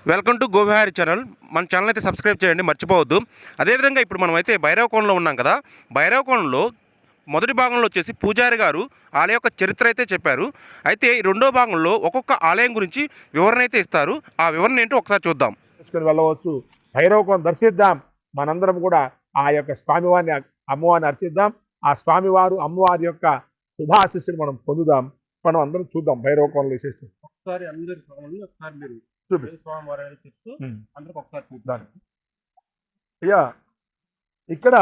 Welcome to Govihari channel. మన channel అయితే subscribe చేయండి, మర్చిపోవద్దు. అదేవిధంగా ఇప్పుడు మనం అయితే భైరవకోణంలో ఉన్నాం కదా. భైరవకోణంలో మొదటి భాగంలో వచ్చేసి పూజారి గారు ఆలయ యొక్క చరిత్ర అయితే చెప్పారు. అయితే ఈ రెండో భాగంలో ఒక్కొక్క ఆలయం గురించి వివరణ అయితే ఇస్తారు. ఆ వివరణ ఏంటో ఒకసారి చూద్దాం. వెళ్ళవచ్చు, భైరవకోణం దర్శిద్దాం. మనందరం కూడా ఆ యొక్క స్వామివారిని అమ్మవారిని అర్చిద్దాం. ఆ స్వామివారు అమ్మవారి యొక్క శుభాశిస్సులు మనం పొందుదాం. మనం అందరం చూద్దాం భైరవకోణంలో విశేషం. ఒకసారి అందరి ఒకసారి మీరు అయ్యా, ఇక్కడ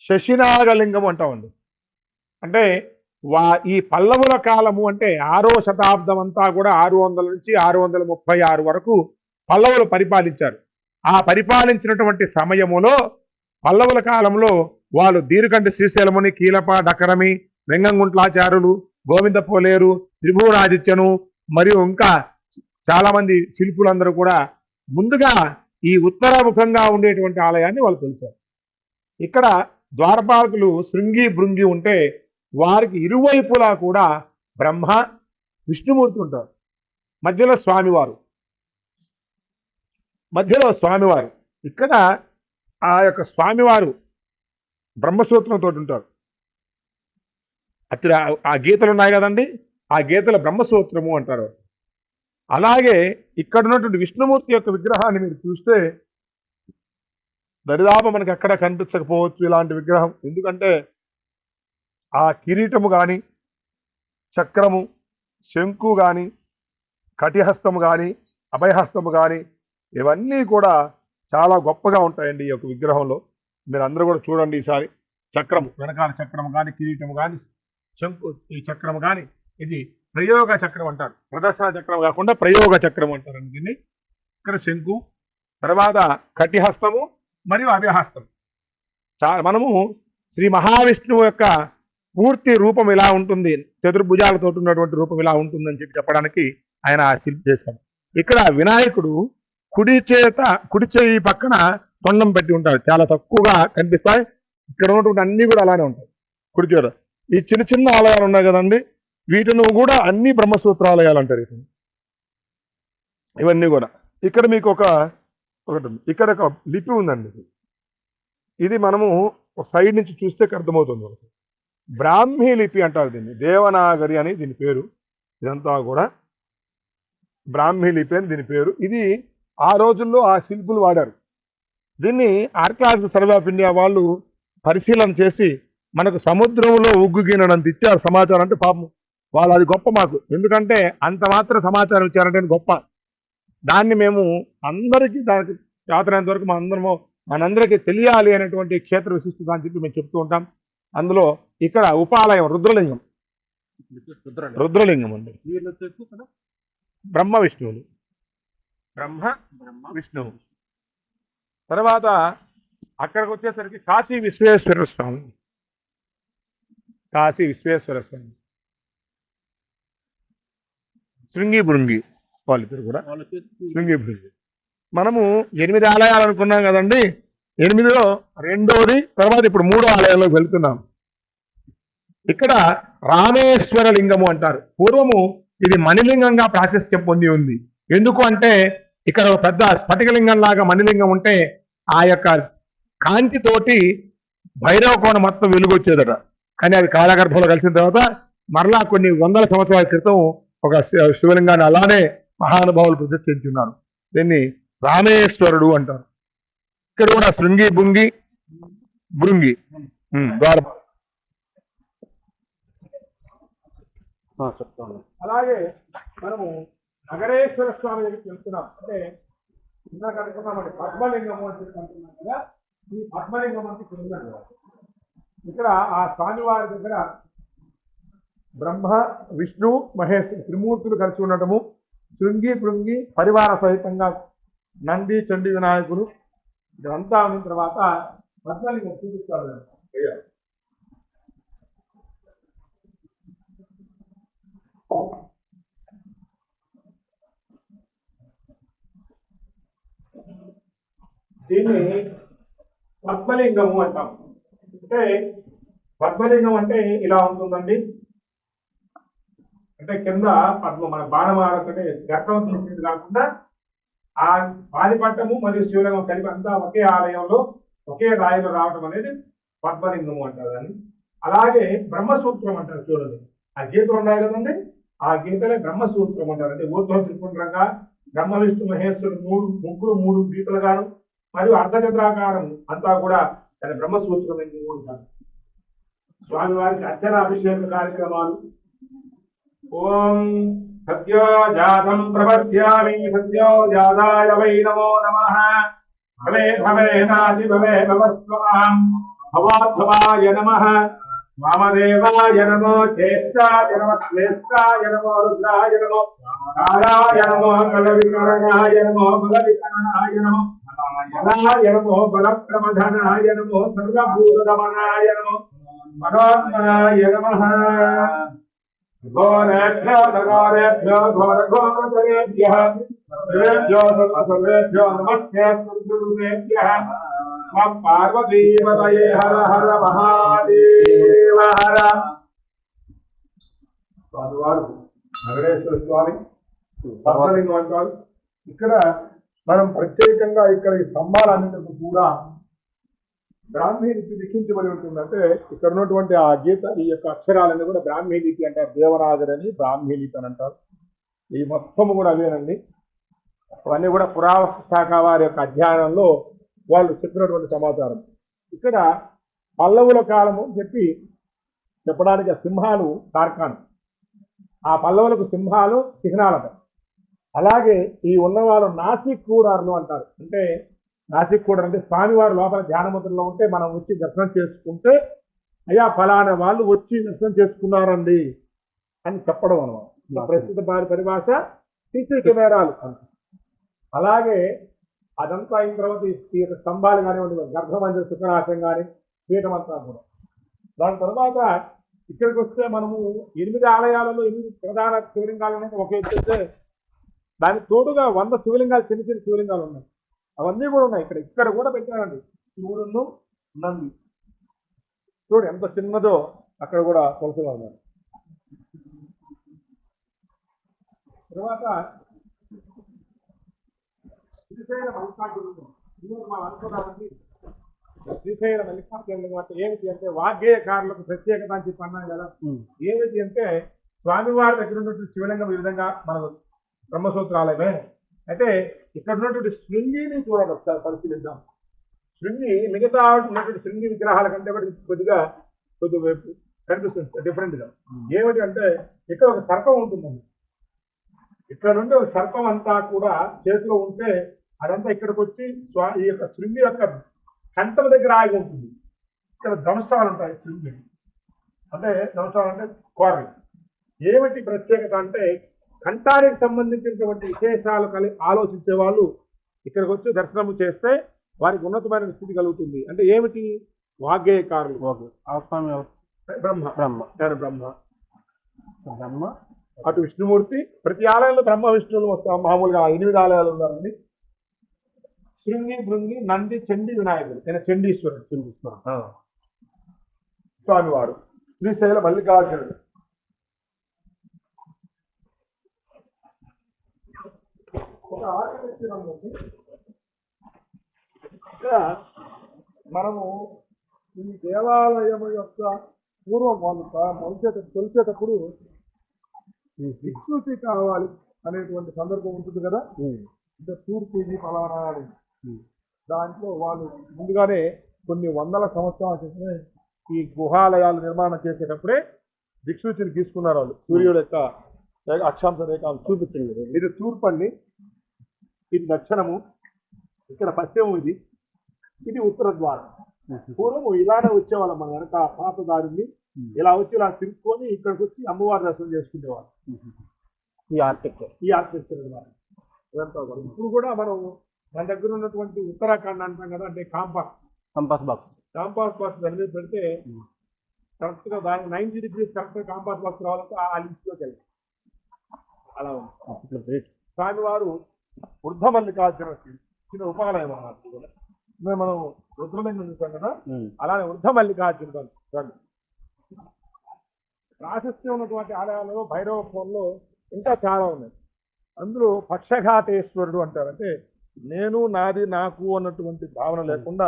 శశినాగలింగం అంటామండి. అంటే ఈ పల్లవుల కాలము అంటే 6వ శతాబ్దం అంతా కూడా 600 నుంచి 636 వరకు పల్లవులు పరిపాలించారు. ఆ పరిపాలించినటువంటి సమయములో పల్లవుల కాలంలో వాళ్ళు దీర్ఘంటి శ్రీశైలముని, కీలప డకరమి, వెంగంగుంట్లాచారులు, గోవింద పోలేరు, త్రిభువనాదిత్యను మరియు ఇంకా చాలా మంది శిల్పులందరూ కూడా ముందుగా ఈ ఉత్తరాముఖంగా ఉండేటువంటి ఆలయాన్ని వాళ్ళు కొలిచారు. ఇక్కడ ద్వారపాలకులు శృంగి భృంగి ఉంటే వారికి ఇరువైపులా కూడా బ్రహ్మ విష్ణుమూర్తి ఉంటారు. మధ్యలో స్వామివారు ఇక్కడ ఆ యొక్క స్వామివారు బ్రహ్మసూత్రంతో ఉంటారు. అక్కడ ఆ గీతలు ఉన్నాయి కదండి, ఆ గీతల బ్రహ్మసూత్రము అంటారు. అలాగే ఇక్కడ ఉన్నటువంటి విష్ణుమూర్తి యొక్క విగ్రహాన్ని మీరు చూస్తే దరిదాపు మనకి ఎక్కడ కనిపించకపోవచ్చు ఇలాంటి విగ్రహం. ఎందుకంటే ఆ కిరీటము కానీ, చక్రము, శంకు కానీ, కటిహస్తము కానీ, అభయహస్తము కానీ ఇవన్నీ కూడా చాలా గొప్పగా ఉంటాయండి ఈ యొక్క విగ్రహంలో. మీరు అందరూ కూడా చూడండి ఈసారి. చక్రము, వెనకాల చక్రము కానీ, కిరీటము కానీ, శంకు ఈ చక్రము కానీ, ఇది ప్రయోగ చక్రం అంటారు. ప్రదర్శన చక్రం కాకుండా ప్రయోగ చక్రం అంటారండి దీన్ని. ఇక్కడ శంకు, తర్వాత కటిహస్తము మరియు అభయహస్తం. మనము శ్రీ మహావిష్ణువు యొక్క పూర్తి రూపం ఇలా ఉంటుంది, చతుర్భుజాలతో ఉన్నటువంటి రూపం ఇలా ఉంటుందని చెప్పడానికి ఆయన శిల్పి చేశాడు. ఇక్కడ వినాయకుడు కుడి చేయి పక్కన తొండం పెట్టి ఉంటాడు. చాలా తక్కువగా కనిపిస్తాయి. ఇక్కడ ఉన్నటువంటి అన్ని కూడా అలానే ఉంటాయి. కుడి చేత ఈ చిన్న చిన్న ఆలయాలు ఉన్నాయి కదండి, వీటిని కూడా అన్ని బ్రహ్మసూత్రాలయాలు అంటారు. ఇవన్నీ కూడా ఇక్కడ మీకు ఒకటి ఇక్కడ ఒక లిపి ఉందండి. ఇది మనము ఒక సైడ్ నుంచి చూస్తే అర్థమవుతుంది. బ్రాహ్మీ లిపి అంటారు దీన్ని, దేవనాగరి అని దీని పేరు. ఇదంతా కూడా బ్రాహ్మీ లిపి అని దీని పేరు. ఇది ఆ రోజుల్లో ఆ శిల్పులు వాడారు. దీన్ని ఆర్కియాలజికల్ సర్వే ఆఫ్ ఇండియా వాళ్ళు పరిశీలన చేసి మనకు సముద్రంలో ఉగ్గు గిన్నెనంత ఇచ్చారు సమాచారం. అంటే పాపం వాళ్ళు అది గొప్ప మాకు, ఎందుకంటే అంత మాత్రం సమాచారం ఇచ్చారంటే గొప్ప. దాన్ని మేము అందరికీ దానికి చేతనంత వరకు మనందరికీ తెలియాలి అనేటువంటి క్షేత్ర విశిష్టత అని చెప్పి మేము చెప్తూ ఉంటాం. అందులో ఇక్కడ ఉపాలయం రుద్రలింగం అండి. బ్రహ్మ విష్ణువు. తర్వాత అక్కడికి వచ్చేసరికి కాశీ విశ్వేశ్వర స్వామి. శృంగి భృంగి వాళ్ళిద్దరు కూడా శృంగి భృంగి. మనము 8 ఆలయాలు అనుకున్నాం కదండి. 8లో రెండోది, తర్వాత ఇప్పుడు 3వ ఆలయంలోకి వెళ్తున్నాం. ఇక్కడ రామేశ్వర లింగము అంటారు. పూర్వము ఇది మణిలింగంగా ప్రాశస్త్యం పొంది ఉంది. ఎందుకు అంటే ఇక్కడ ఒక పెద్ద స్ఫటికలింగం లాగా మణిలింగం ఉంటే ఆ యొక్క కాంతితోటి భైరవకోణ మొత్తం వెలుగొచ్చేదట. కానీ అది కాలగర్భంలో కలిసిన తర్వాత మరలా కొన్ని వందల సంవత్సరాల క్రితం ఒక శివలింగాన్ని అలానే మహానుభావులు ప్రతిష్ఠించున్నారు. దీన్ని రామేశ్వరుడు అంటారు. ఇక్కడ కూడా శృంగి భృంగి చెప్తాను. అలాగే మనము నగరేశ్వర స్వామి దగ్గరికి వెళ్తున్నాం. అంటే ఇందాక అనుకున్నామండి పద్మలింగము అని చెప్పి అంటున్నాం కదా. ఈ పద్మలింగం అంటే ఇక్కడ ఉందండి. ఇక్కడ ఆ స్వామివారి దగ్గర బ్రహ్మ విష్ణు మహేష్ త్రిమూర్తులు కలిసి ఉండటము, శృంగి భృంగి పరివార సహితంగా నంది చండీ వినాయకుడు ఇదంతా ఉన్న తర్వాత పద్మలింగం చూపిస్తారు. దీన్ని పద్మలింగము అంటాం. అంటే పద్మలింగం అంటే ఇలా ఉంటుందండి. అంటే కింద పద్మ మన బాణమాల గర్భం తీసింది కాకుండా ఆ పాదిపట్టము మరియు శివలింగం కలిపి అంతా ఒకే ఆలయంలో ఒకే రాయిలో రావడం అనేది పద్మలింగము అంటారు దాన్ని. అలాగే బ్రహ్మసూత్రం అంటారు చూడండి, ఆ గీతలు ఉన్నాయి కదండి, ఆ గీతలే బ్రహ్మసూత్రం అంటారు. అంటే ఊర్ధ్వ త్రిపుండ్రంగా బ్రహ్మ విష్ణు మహేశ్వరుడు మూడు గీతలు గాను మరియు అర్ధచంద్రాకారం అంతా కూడా దాని బ్రహ్మసూత్రం ఎందుకు ఉంటారు. స్వామివారికి అర్చనాభిషేక కార్యక్రమాలు. ఓం సత్యో జాతం ప్రపద్యామి సత్యో జాతాయ వై నమో నమః. భవే భవేనాది భవే భవస్వాం భవాద్భవాయ నమః. వామదేవాయ నమో జ్యేష్ఠాయ నమః శ్రేష్ఠాయ నమో రుద్రాయ నమో కాలాయ నమో బలవికరణాయ నమో బలవికరణాయ నమో బలాయ నమో బలప్రమధనాయ నమో సర్వభూతదమనాయ నమో మనోన్మనాయ నమః. ఘోరేభ్యో ఘోరేభ్యో ఘోరఘోరతరేభ్యః సర్వేభ్యో సర్వేభ్యో నమస్తే గురుదేభ్యః. పార్వతీపతయే హర హర మహాదేవ హర. స్వామివారు నగరేశ్వర స్వామి పద్మలింగం అంటారు. ఇక్కడ మనం ప్రత్యేకంగా ఇక్కడ ఈ స్తంభాలన్నింటికి కూడా బ్రాహ్మీ లిపి లిఖించబడి ఉంటుంది. అంటే ఇక్కడ ఉన్నటువంటి ఆ గీత ఈ యొక్క అక్షరాలన్నీ కూడా బ్రాహ్మీ లిపి అంటారు. దేవనాగరి అని బ్రాహ్మీ లిపి అని అంటారు. ఈ మొత్తము కూడా అవేనండి. అవన్నీ కూడా పురావస్తు శాఖ వారి యొక్క అధ్యయనంలో వాళ్ళు చెప్పినటువంటి సమాచారం. ఇక్కడ పల్లవుల కాలము చెప్పడానికి ఆ సింహాలు తార్కాణం, ఆ పల్లవులకు సింహాలు చిహ్నాలట. అలాగే ఈ ఉన్నవాళ్ళు నాసిక్ కూడార్లు అంటారు. అంటే నాసిక్ కూడర్ అంటే స్వామివారు లోపల ధ్యానముద్రలో ఉంటే మనం వచ్చి దర్శనం చేసుకుంటే అయ్యా ఫలానా వాళ్ళు వచ్చి దర్శనం చేసుకున్నారండి అని చెప్పడం అన్నమాట. ప్రస్తుత పరిభాష సీసీ కెమెరాలు. అలాగే అదంతా అయిన తర్వాత ఈ యొక్క స్తంభాలు కానివ్వండి, గర్భమందిర శుక్రాసనం కానీ పీఠం అంతా కూడా. దాని తర్వాత ఇక్కడికి వస్తే మనము 8 ఆలయాలలో 8 ప్రధాన శివలింగాలు ఉన్నాయి. ఒక ఎత్తు దానికి తోడుగా 100 శివలింగాలు, చిన్న చిన్న శివలింగాలు ఉన్నాయి. అవన్నీ కూడా ఉన్నాయి. ఇక్కడ కూడా పెట్టారండి శివుడును నంది. చూడు ఎంత చిన్నదో అక్కడ కూడా కొలుసుగా ఉన్నారు. తర్వాత శ్రీశైల మల్లికార్జునుడు మనం అనుకున్నామండి. శ్రీశైల మల్లికార్జునుడు అంటే ఏమిటి అంటే వాగ్గేయకారులకు ప్రత్యేకత అని చెప్పి అన్నాం కదా. ఏమిటి అంటే స్వామివారి దగ్గర ఉన్నటువంటి శివలింగం ఈ విధంగా మనకు బ్రహ్మసూత్రాలయమే. అయితే ఇక్కడ ఉన్నటువంటి శృంగిని చూడండి, ఒకసారి పరిశీలిద్దాం. శృంగి మిగతా ఉన్నటువంటి శృంగి విగ్రహాల కంటే కూడా కొద్దిగా కనిపిస్తుంది డిఫరెంట్గా. ఏమిటి అంటే ఇక్కడ ఒక సర్పం ఉంటుందండి. ఇక్కడ నుండి ఒక సర్పం అంతా కూడా చేతిలో ఉంటే అదంతా ఇక్కడికి వచ్చి ఈ యొక్క శృంగి యొక్క కంఠం దగ్గర ఆగి ఉంటుంది. ఇక్కడ దంశాలు ఉంటాయి. శృంగి అంటే దంశాలు అంటే కోరలు. ఏమిటి ప్రత్యేకత అంటే కంఠానికి సంబంధించినటువంటి విశేషాలు ఆలోచించే వాళ్ళు ఇక్కడికి వచ్చి దర్శనం చేస్తే వారికి ఉన్నతమైన స్థితి కలుగుతుంది. అంటే ఏమిటి వాగ్గేయకారులు. బ్రహ్మ అటు విష్ణుమూర్తి. ప్రతి ఆలయంలో బ్రహ్మ విష్ణువులు వస్తాం. మామూలుగా 8 ఆలయాలు ఉన్నారండి. శృంగి, భృంగి, నంది, చండీ, వినాయకుడు. నేను చండీశ్వరుడు స్వామివారు. శ్రీశైల మల్లికార్జునుడు. ఒక ఆర్కిటెక్చర్ అనేది ఇక్కడ మనము ఈ దేవాలయం యొక్క పూర్వం వాళ్ళు తొలిచేటప్పుడు వికృతి కావాలి అనేటువంటి సందర్భం ఉంటుంది కదా. అంటే తూర్పు ఇది ఫలానా అని దాంట్లో వాళ్ళు ముందుగానే కొన్ని వందల సంవత్సరాల క్రితమే ఈ గుహాలయాలు నిర్మాణం చేసేటప్పుడే దిక్సూచిని తీసుకున్నారు వాళ్ళు. సూర్యుడు యొక్క అక్షాంశ రేఖలు చూపించండి. ఇది తూర్పు అండి, ఇది దక్షిణము, ఇక్కడ పశ్చిమం, ఇది ఉత్తర ద్వారం. పూర్వం ఇలానే వచ్చేవాళ్ళం. మన వెనక పాత దారిని ఇలా వచ్చి ఇలా తిరుక్కొని ఇక్కడికి వచ్చి అమ్మవారి దర్శనం చేసుకునేవాళ్ళు. ఈ ఆర్కిటెక్చర్ ఇప్పుడు కూడా మనం మన దగ్గర ఉన్నటువంటి ఉత్తరాఖండ్ అంటాం కదా. అంటే కాంపాస్ బాక్స్ దాని మీద పెడితే కరెక్ట్గా దానికి 90 degrees కరెక్ట్గా కాంపాస్ బాక్స్ రావాలంటే ఆ లిస్ట్లోకి వెళ్ళి అలా ఉంది. స్వామివారు వృద్ధమల్లికార్జునుడు చిన్న ఉపాలయం అన్నమాట. మనం రుద్రలింగం చూసాం కదా, అలానే వృద్ధమల్లికార్జునుడు. ప్రాశస్త్యం ఉన్నటువంటి ఆలయాలలో భైరవ కోణంలో ఇంకా చాలా ఉన్నాయి. అందులో పక్షఘాతేశ్వరుడు అంటారు. అంటే నేను, నాది, నాకు అన్నటువంటి భావన లేకుండా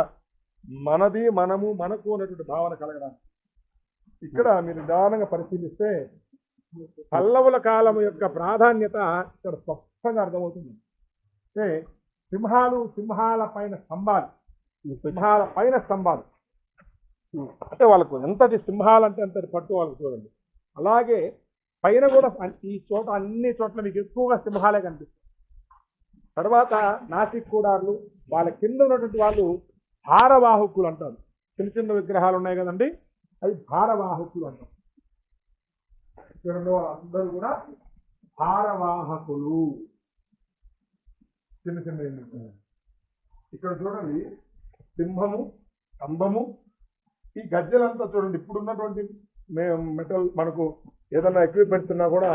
మనది, మనము, మనకు అన్నటువంటి భావన కలగడానికి. ఇక్కడ మీరు నిదానంగా పరిశీలిస్తే పల్లవుల కాలం యొక్క ప్రాధాన్యత ఇక్కడ స్పష్టంగా అర్థమవుతుంది. అంటే సింహాల పైన స్తంభాలు అంటే వాళ్ళకు ఎంతటి సింహాలు అంటే అంతటి పట్టు వాళ్ళకు చూడండి. అలాగే పైన కూడా ఈ చోట అన్ని చోట్ల మీకు ఎక్కువగా సింహాలే కనిపిస్తాయి. తర్వాత నాసిక్ కూడార్లు, వాళ్ళ కింద ఉన్నటువంటి వాళ్ళు భారవాహకులు అంటారు. చిన్న చిన్న విగ్రహాలు ఉన్నాయి కదండి, అవి భారవాహకులు అంటారు. అందరూ కూడా భారవాహకులు. చిన్న చిన్న ఇక్కడ చూడండి, సింహము, స్తంభము, ఈ గజ్జలంతా చూడండి. ఇప్పుడు ఉన్నటువంటి మెటల్ మనకు ఏదైనా ఎక్విప్మెంట్స్ ఉన్నా కూడా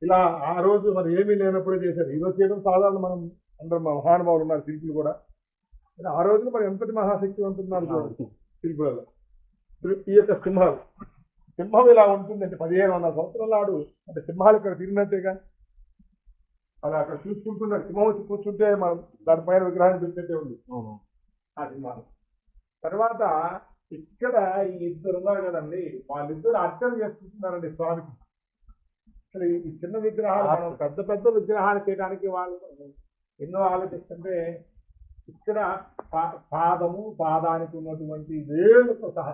ఇలా ఆ రోజు మరి ఏమీ లేనప్పుడే చేశారు. ఈరోజు చేయడం సాధారణ. మనం అందరం మహానుభావులు ఉన్నారు శిల్పులు కూడా. ఆ రోజున మరి ఎంతటి మహాశక్తివంతున్నారు చూడండి శిల్పులలో. ఈ యొక్క సింహం ఇలా ఉంటుంది అంటే 1500 సంవత్సరాల నాడు అంటే సింహాలు ఇక్కడ తిరిగినట్టేగా. అలా అక్కడ చూసుకుంటున్నారు. సింహం వచ్చి కూర్చుంటే మనం దానిపైన విగ్రహాన్ని పెట్టినట్టే ఉంది ఆ సింహాలు. తర్వాత ఇక్కడ ఈ ఇద్దరు ఉన్నారు కదండి, వాళ్ళిద్దరు అర్చన చేసుకుంటున్నారండి స్వామికి. అసలు ఈ చిన్న విగ్రహాలు మనం పెద్ద విగ్రహాలు చేయడానికి వాళ్ళు ఎన్నో ఆలోచిస్తుంటే ఇక్కడ పాదానికి ఉన్నటువంటి వేళ్ళతో సహా,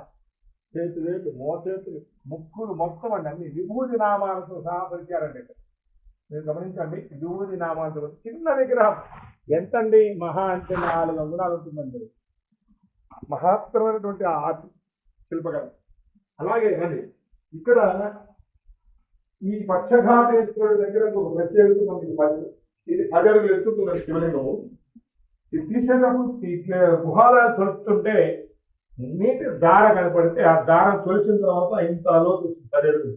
చేతి వేళ్ళు, మోచేతులు, ముక్కులు మొత్తం అండి అన్ని విభూతి నామాలతో సహా పరిచారండి. మీరు గమనించండి, విభూతి నామాలతో చిన్న విగ్రహం ఎంతండి, మహా అంటే 4 అంగుళాలు ఉంటుందండి. మహత్తరమైనటువంటి ఆర్ట్ శిల్పకళ. అలాగే అండి ఇక్కడ ఈ పక్షఘాతేశ్వరుడి దగ్గర ఒక ప్రత్యేకత మనకి ఇది 10 అడుగులు ఎత్తుతున్నది శివలింగము. ఇది తీసేటప్పుడు గుహాలను తొలుస్తుంటే నీటి దార కనపడితే ఆ దారం తొలిచిన తర్వాత ఇంత లోతు 10 అడుగులు.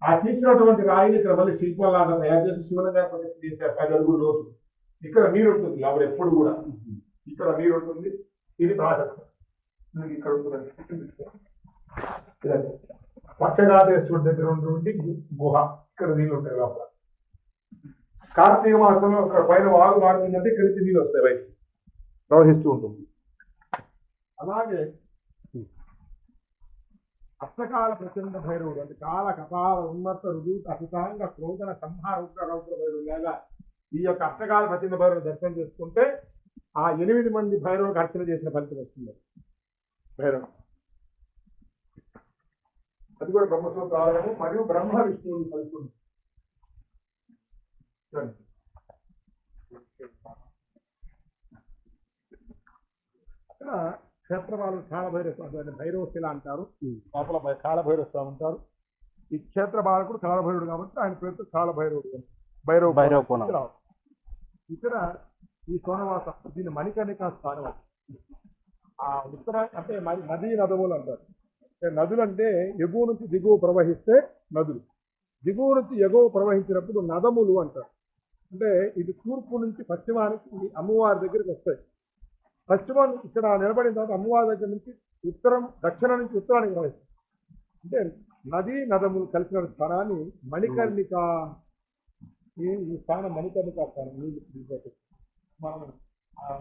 ఆ తీసినటువంటి రాయిని ఇక్కడ మళ్ళీ శిల్పంలాగా తయారు చేసి శివలింగా ప్రతిష్ఠ చేశారు 10 అడుగులు లోతు. ఇక్కడ నీరు ఉంటుంది ఆవిడ ఎప్పుడు కూడా. ఇక్కడ నీరు ఉంటుంది. ఇది ప్రాజెక్ట్ ఇక్కడ ఉంటుందండి. పక్షఘాతేశ్వరుడి దగ్గర ఉన్నటువంటి గుహ, ఇక్కడ నీళ్ళు ఉంటాయి లోపల. కార్తీక మాసంలో అక్కడ పైన వాగు మారుతుందంటే ఇక్కడికి నీళ్ళు వస్తాయి, బయటికి ప్రవహిస్తూ ఉంటుంది. అలాగే అష్టకాల ప్రచండ భైరవుడు అంటే కాల కపాల ఉన్నత రుజు అసితాంగ క్రోధన సంహార ఉగ్ర రౌద్ర భైరవుడు లాగా ఈ యొక్క అష్టకాల ప్రచండ భైరవుడు దర్శనం చేసుకుంటే ఆ 8 మంది భైరవులకు అర్చన చేసిన ఫలితం వస్తుంది. భైరవుడు అది కూడా బ్రహ్మసూత్ర ఆలయము మరియు బ్రహ్మ విష్ణువుని కలుపుతుంది. అక్కడ క్షేత్రపాలు కాలభైరవ స్వామి భైరవ శిల అంటారు. లోపల కాలభైరవ స్వామి ఉంటారు. ఈ క్షేత్రపాలకుడు కాలభైరుడు కాబట్టి ఆయన పేరుతో కాలభైరవుడు, భైరవ. ఇక్కడ ఈ సోనవాస దీన్ని మణికర్ణికా స్థానం. ఆ ఉత్తర అంటే నదీ నదములు అంటారు. నదులు అంటే ఎగువ నుంచి దిగువ ప్రవహిస్తే నదులు, దిగువ నుంచి ఎగువ ప్రవహించినప్పుడు నదములు అంటారు. అంటే ఇది తూర్పు నుంచి పశ్చిమానికి అమ్మవారి దగ్గరికి వస్తాయి. పశ్చిమం ఇక్కడ నిలబడిన తర్వాత అమ్మవారి దగ్గర నుంచి దక్షిణం నుంచి ఉత్తరానికి ప్రవహిస్తాయి. అంటే నదీ నదములు కలిసిన స్థానాన్ని మణికర్ణిక, ఈ స్థానం మణికర్ణిక స్థానం. మనం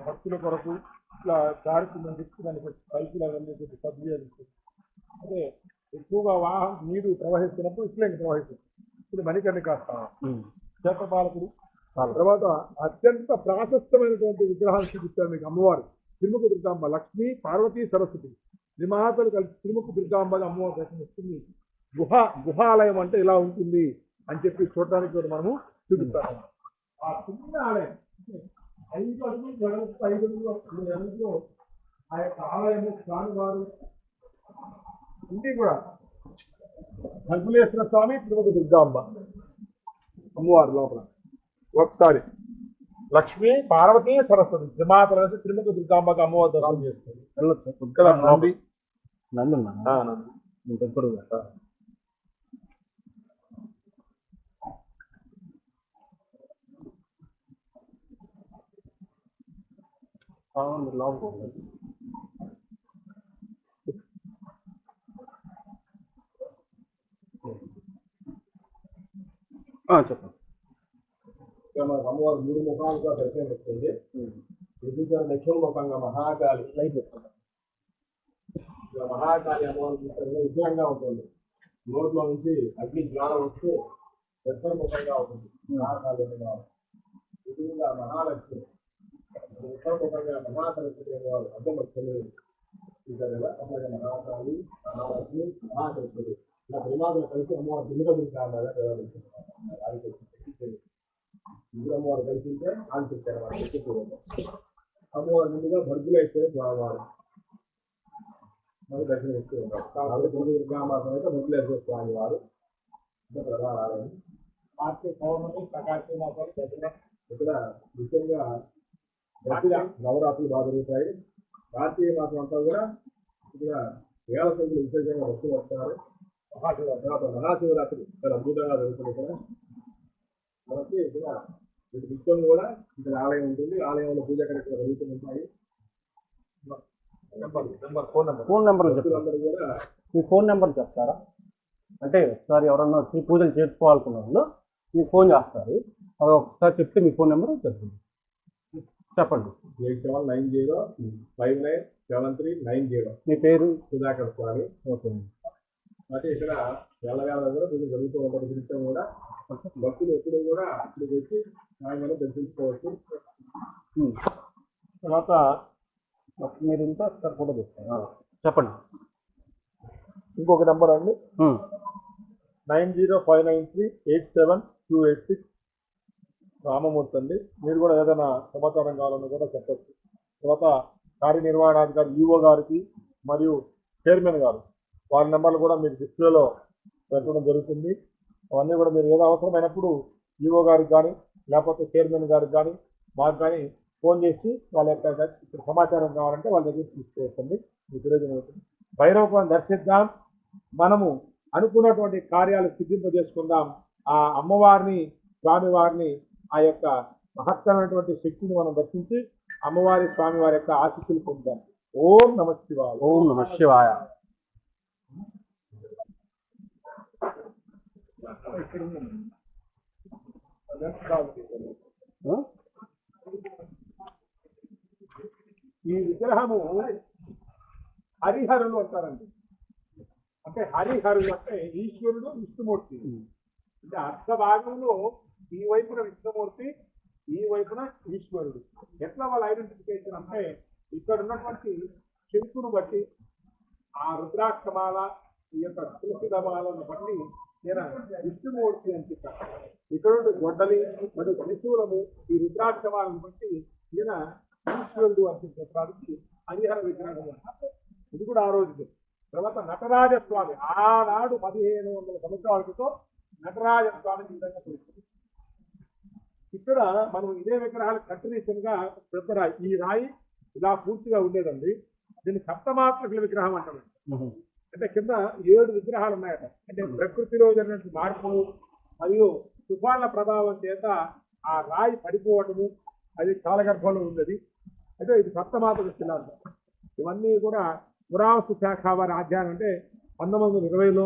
భక్తుల కొరకు ఇట్లా దారిస్తుందని చెప్పి దానికి పైపులు అవన్నీ కొద్ది సబ్జెక్ట్. అదే ఎక్కువగా నీరు ప్రవహిస్తున్నప్పుడు ఇట్లా ప్రవహిస్తుంది. ఇది మణికర్ణిక స్థానం. క్షేత్రపాలకుడు. తర్వాత అత్యంత ప్రాశస్తమైనటువంటి విగ్రహాలు చూపిస్తారు మీకు అమ్మవారు. త్రిముఖ దుర్గాంబ, లక్ష్మి, పార్వతీ, సరస్వతి త్రిమాతలు కలిసి త్రిముఖ దుర్గాంబగా అమ్మవారు దర్శనమిస్తుంది. గుహాలయం అంటే ఇలా ఉంటుంది అని చెప్పి చూడటానికి కూడా మనము చూపిస్తాము. ఆ చిన్న ఆలయం 5 అడుగులు వెడల్పు, 5 అడుగులు ఆ యొక్క ఆలయము స్వామివారు ఇంటి కూడా హల్గులేశ్వర స్వామి, త్రిముఖ దుర్గాంబ అమ్మవారు లోపల. ఒకసారి లక్ష్మి, పార్వతీ, సరస్వతి త్రిమాతలు కలిసి త్రిముఖ దుర్గాంబకి అమ్మవారు దర్శనం చేస్తారు. నంది ఎప్పుడు చెప్పండి. అమ్మవారు 3 ముఖాలుగా దర్శనమిస్తుంది. దక్షిణ ముఖంగా మహాకాళి మహాకాళి అమ్మవారు విగ్రహంగా ఉంటుంది. నోట్లో నుంచి అగ్ని జ్ఞానం వస్తే దక్షిణ ముఖంగా ఉంటుంది మహాకాళి అమ్మవారు. ఎదురుగా మహాలక్ష్మి ఉత్తర ముఖంగా మహాసరస్వతి అమ్మవారు అర్థం వచ్చింది. అట్లాగే మహాకాళి మహాలక్ష్మి మహాసరస్వతి ఇలా ప్రమాదాలు కలిసి అమ్మవారు అమ్మవారు కలిసింటే ఆలోచించారు అమ్మవారు ముందుగా భర్గులు అయితే స్వామివారు మనకు దర్శనం ఇస్తూ ఉంటారు. కాబట్టి దుర్గామాసం అయితే భర్గులేశ్వర స్వామి వారు ప్రధాన ఆలయం. కార్తీక పౌర్ణమి ప్రకాశీ మాసాలు ఇక్కడ ముఖ్యంగా గట్టిగా నవరాత్రులు బాగా జరుగుతాయి. కార్తీక మాసం అంతా కూడా ఇక్కడ వేల సంఖ్యలు విశేషంగా వస్తూ వస్తారు. మహాశివరాత్రి చాలా అద్భుతంగా జరుగుతుంది ఇక్కడ. కాబట్టి ఇక్కడ నిత్యం కూడా ఇక్కడ ఆలయం ఉంటుంది. ఆలయంలో పూజ కార్యక్రమాలు జరుగుతూ ఉంటాయి. ఫోన్ నెంబర్ కూడా మీ ఫోన్ నెంబర్ చెప్తారా? అంటే ఒకసారి ఎవరన్నా వచ్చి పూజలు చేసుకోవాలనుకున్న వాళ్ళు మీకు ఫోన్ చేస్తారు. అది ఒకసారి చెప్తే మీ ఫోన్ నెంబర్ చెప్తుంది. చెప్పండి. 8790597390. మీ పేరు? సుధాకర్ స్వామి. ఓకే. అంటే ఇక్కడ వేళ కూడా పూజ జరుగుతూ ఉంటుంది. నిత్యం కూడా భక్తులు ఎప్పుడు కూడా ఇక్కడికి వచ్చి ఆయన దర్శించుకోవచ్చు. తర్వాత మీరు ఇంకా సార్ కూడా చెప్తారు. చెప్పండి. ఇంకొక నెంబర్ అండి 9059387286 రామమూర్తి అండి. మీరు కూడా ఏదైనా సమాచారం కావాలని కూడా చెప్పచ్చు. తర్వాత కార్యనిర్వహణాధికారి ఈఓ గారికి మరియు చైర్మన్ గారు వారి నెంబర్లు కూడా మీకు డిస్ప్లేలో పెట్టడం జరుగుతుంది. అవన్నీ కూడా మీరు ఏదో అవసరమైనప్పుడు ఈఓ గారికి కానీ లేకపోతే చైర్మన్ గారికి కానీ మాకు కానీ ఫోన్ చేసి వాళ్ళ యొక్క సమాచారం కావాలంటే వాళ్ళ దగ్గర తీసుకోవచ్చండి. మీకు ప్రయోజనం అవుతుంది. భైరవపురం దర్శిద్దాం. మనము అనుకున్నటువంటి కార్యాలు సిద్ధింపజేసుకుందాం. ఆ అమ్మవారిని స్వామివారిని ఆ యొక్క మహత్తరమైనటువంటి శక్తిని మనం దర్శించి అమ్మవారి స్వామివారి యొక్క ఆశీస్సులు పొందుదాం. ఓం నమ శివాయ. ఓం నమ శివాయ. ఈ విగ్రహము హరిహరులు అంటారండి. అంటే హరిహరులు అంటే ఈశ్వరుడు విష్ణుమూర్తి. అంటే అర్ధ భాగంలో ఈ వైపున విష్ణుమూర్తి, ఈ వైపున ఈశ్వరుడు. ఎట్లా వాళ్ళ ఐడెంటిఫికేషన్ అంటే ఇక్కడ ఉన్నటువంటి శంకును బట్టి ఆ రుద్రాక్షమాల ఈ యొక్క తులసిదమాలను బట్టి విష్ణుమూర్తి అని చెప్పారు. ఇక్కడ గొడ్డలి మరియు త్రిశూలము ఈ రుద్రాక్షమాలను బట్టి ఈయన ఈశ్వరుడు అని చెప్పడానికి హరిహర విగ్రహం. ఇది కూడా ఆ రోజు. తర్వాత నటరాజస్వామి ఆనాడు 1500 సంవత్సరాల క్రితం నటరాజస్వామిని ఈ విధంగా చూస్తుంది. ఇక్కడ మనం ఇదే విగ్రహాలు కంటిన్యూషన్ గా పెద్ద రాయి, ఈ రాయి ఇలా పూర్తిగా ఉండేదండి. దీన్ని సప్తమాత్రికల విగ్రహం అంటారు. అంటే కింద 7 విగ్రహాలు ఉన్నాయట. అంటే ప్రకృతిలో జరిగిన మార్పులు మరియు తుఫాన్ల ప్రభావం చేత ఆ రాయి పడిపోవటము అది కాలగర్భంలో ఉన్నది. అయితే ఇది సప్తమాత్రిక శిలాలు. ఇవన్నీ కూడా పురావస్తు శాఖ వారి అధ్యయనం అంటే 1920లో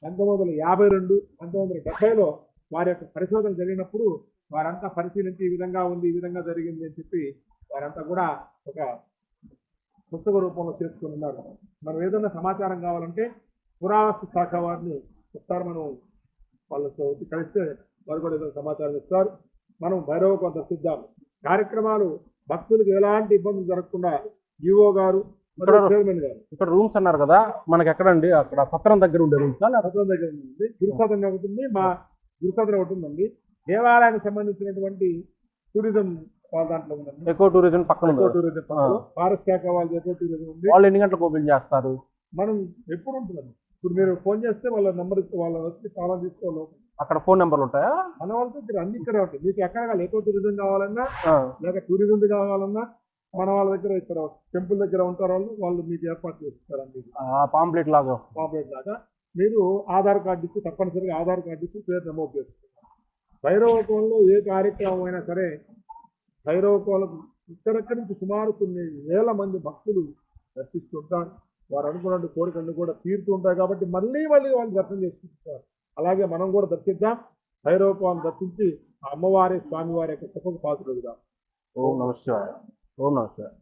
1952 1970లో వారి యొక్క పరిశోధన జరిగినప్పుడు వారంతా పరిశీలించి ఈ విధంగా ఉంది, ఈ విధంగా జరిగింది అని చెప్పి వారంతా కూడా ఒక పుస్తక రూపంలో చేసుకుని ఉన్నారు. మనం ఏదైనా సమాచారం కావాలంటే పురావస్తు శాఖ వారిని ఒకసారి మనం వాళ్ళతో కలిస్తే వారు కూడా ఏదైనా సమాచారం ఇస్తారు. మనం భైరవపురం దర్శిద్దాం. కార్యక్రమాలు భక్తులకు ఎలాంటి ఇబ్బందులు జరగకుండా ఈఓ గారు చైర్మన్ గారు. ఇక్కడ రూమ్స్ అన్నారు కదా, మనకి ఎక్కడండి? అక్కడ సత్రం దగ్గర ఉండే రూమ్స్. సత్రం దగ్గర ఉంది, గురుసదనం ఉంటుంది, మా గురుసదనం ఒకటి ఉందండి. దేవాలయానికి సంబంధించినటువంటి టూరిజం దాంట్లో ఉందండి. ఎకో టూరిజం పక్కన టూరిజం ఫారెస్ట్ శాఖ వాళ్ళు ఎకో టూరిజం ఉంది. వాళ్ళు ఎన్ని గంటలకు ఓపెన్ చేస్తారు? మనం ఎప్పుడు ఉంటుందండి. ఇప్పుడు మీరు ఫోన్ చేస్తే వాళ్ళ నెంబర్ ఇస్తే వాళ్ళ వచ్చి చాలా తీసుకోవాలి. అక్కడ ఫోన్ నెంబర్లు ఉంటాయా? మన వాళ్ళతో అన్ని ఇక్కడే ఉంటాయి. మీకు ఎక్కడ కావాలి, ఎకో టూరిజం కావాలన్నా లేక టూరిజం కావాలన్నా మన వాళ్ళ దగ్గర ఇక్కడ టెంపుల్ దగ్గర ఉంటారు. వాళ్ళు మీకు ఏర్పాటు చేస్తారండి. పాంప్లెట్ లాగా మీరు ఆధార్ కార్డు ఇచ్చి తప్పనిసరిగా ఆధార్ కార్డు ఇచ్చి పేరు నమోదు చేస్తారు. భైరవపురంలో ఏ కార్యక్రమం అయినా సరే భైరవపురం ఇక్కడెక్కడి నుంచి సుమారు కొన్ని వేల మంది భక్తులు దర్శిస్తుంటారు. వారు అనుకున్న కోరికలు కూడా తీరుతుంటాయి. కాబట్టి మళ్ళీ వాళ్ళు దర్శనం చేసుకుంటారు. అలాగే మనం కూడా దర్శిద్దాం. భైరవపురం దర్శించి ఆ అమ్మవారి స్వామివారి యొక్క కృపకు పాత్రుడుగా. ఓం నమ శివాయ. ఓం నమ శివాయ.